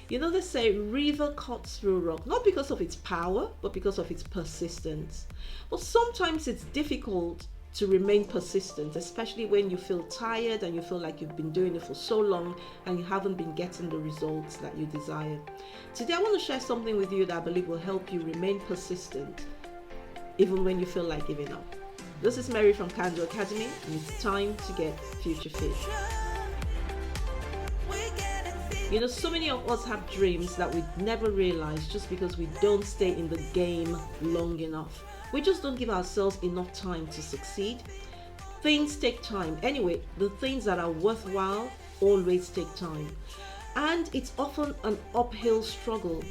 You know, they say river cuts through rock, not because of its power, but because of its persistence. But sometimes it's difficult to remain persistent, especially when you feel tired and you feel like you've been doing it for so long and you haven't been getting the results that you desire. Today, I want to share something with you that I believe will help you remain persistent even when you feel like giving up. This is Mary from Kando Academy, and it's time to get future fit. You know, so many of us have dreams that we never realize just because we don't stay in the game long enough. We just don't give ourselves enough time to succeed. Things take time. Anyway, the things that are worthwhile always take time. And it's often an uphill struggle.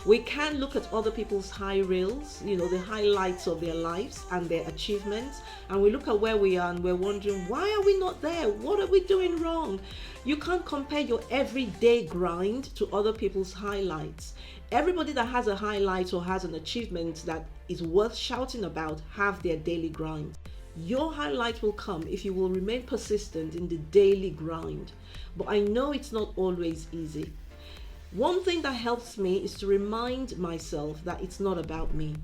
We can look at other people's high reels, you know, the highlights of their lives and their achievements, and we look at where we are and we're wondering, why are we not there? What are we doing wrong? You can't compare your everyday grind to other people's highlights. Everybody that has a highlight or has an achievement that is worth shouting about have their daily grind. Your highlight will come if you will remain persistent in the daily grind. But I know it's not always easy. One thing that helps me is to remind myself that it's not about me.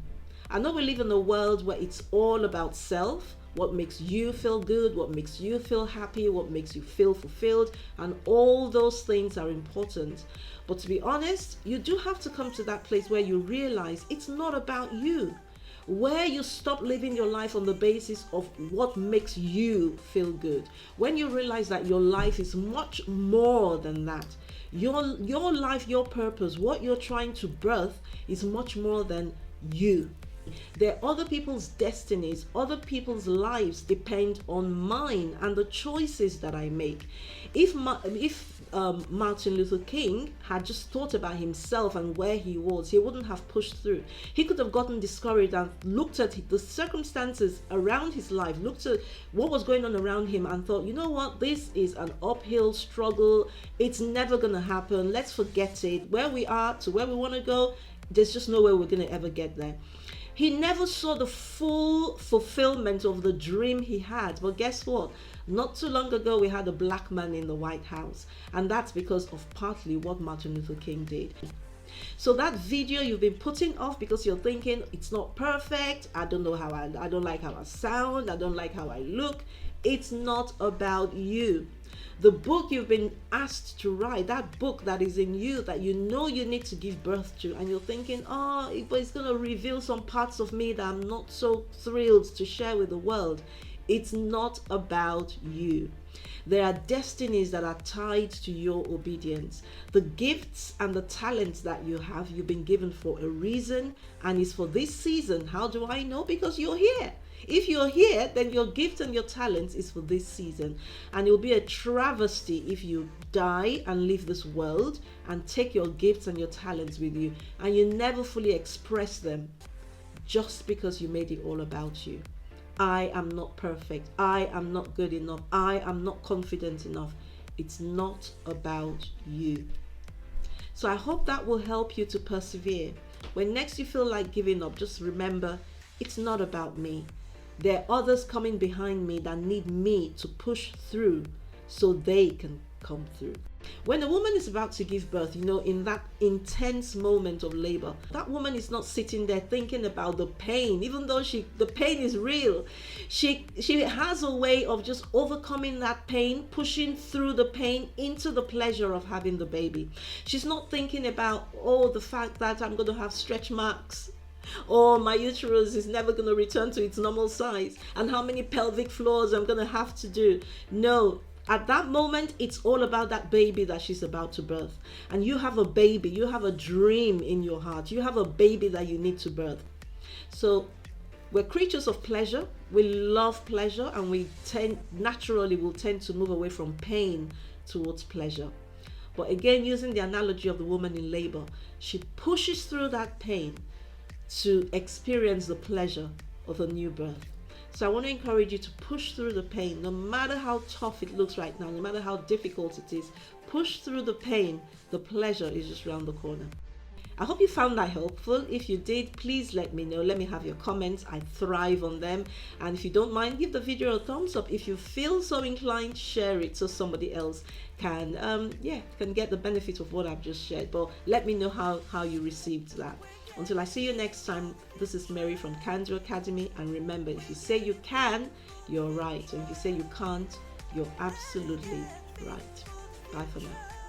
I know we live in a world where it's all about self, what makes you feel good, what makes you feel happy, what makes you feel fulfilled, and all those things are important. But to be honest, you do have to come to that place where you realize it's not about you. Where you stop living your life on the basis of what makes you feel good. When you realize that your life is much more than that. Your life, your purpose, what you're trying to birth is much more than you. There are other people's destinies, other people's lives depend on mine and the choices that I make. If Martin Luther King had just thought about himself and where he was, he wouldn't have pushed through. He could have gotten discouraged and looked at the circumstances around his life, looked at what was going on around him and thought, you know what, this is an uphill struggle. It's never going to happen. Let's forget it. Where we are to where we want to go, there's just no way we're going to ever get there. He never saw the full fulfillment of the dream he had. But guess what? Not too long ago, we had a black man in the White House. And that's because of partly what Martin Luther King did. So that video you've been putting off because you're thinking, it's not perfect. I don't like how I sound. I don't like how I look. It's not about you. The book you've been asked to write, that book that is in you that you know you need to give birth to, and you're thinking, but it's going to reveal some parts of me that I'm not so thrilled to share with the world. It's not about you. There are destinies that are tied to your obedience. The gifts and the talents that you have, you've been given for a reason, and it's for this season. How do I know? Because you're here. If you're here, then your gift and your talents is for this season. And it will be a travesty if you die and leave this world and take your gifts and your talents with you and you never fully express them just because you made it all about you. I am not perfect. I am not good enough. I am not confident enough. It's not about you. So I hope that will help you to persevere. When next you feel like giving up, just remember, it's not about me. There are others coming behind me that need me to push through so they can come through. When a woman is about to give birth, you know, in that intense moment of labor, that woman is not sitting there thinking about the pain, even though the pain is real. She has a way of just overcoming that pain, pushing through the pain into the pleasure of having the baby. She's not thinking about, the fact that I'm going to have stretch marks, or my uterus is never going to return to its normal size, and how many pelvic floors I'm going to have to do. No, at that moment, it's all about that baby that she's about to birth. And you have a baby, you have a dream in your heart, you have a baby that you need to birth. So we're creatures of pleasure. We love pleasure, and we naturally will tend to move away from pain towards pleasure. But again, using the analogy of the woman in labor, she pushes through that pain to experience the pleasure of a new birth. So I want to encourage you to push through the pain, no matter how tough it looks right now, no matter how difficult it is. Push through the pain. The pleasure is just around the corner. I hope you found that helpful. If you did, please let me know. Let me have your comments. I thrive on them. And if you don't mind, give the video a thumbs up. If you feel so inclined, share it so somebody else can can get the benefit of what I've just shared. But let me know how you received that. Until I see you next time, this is Mary from Kandu Academy. And remember, if you say you can, you're right. And if you say you can't, you're absolutely right. Bye for now.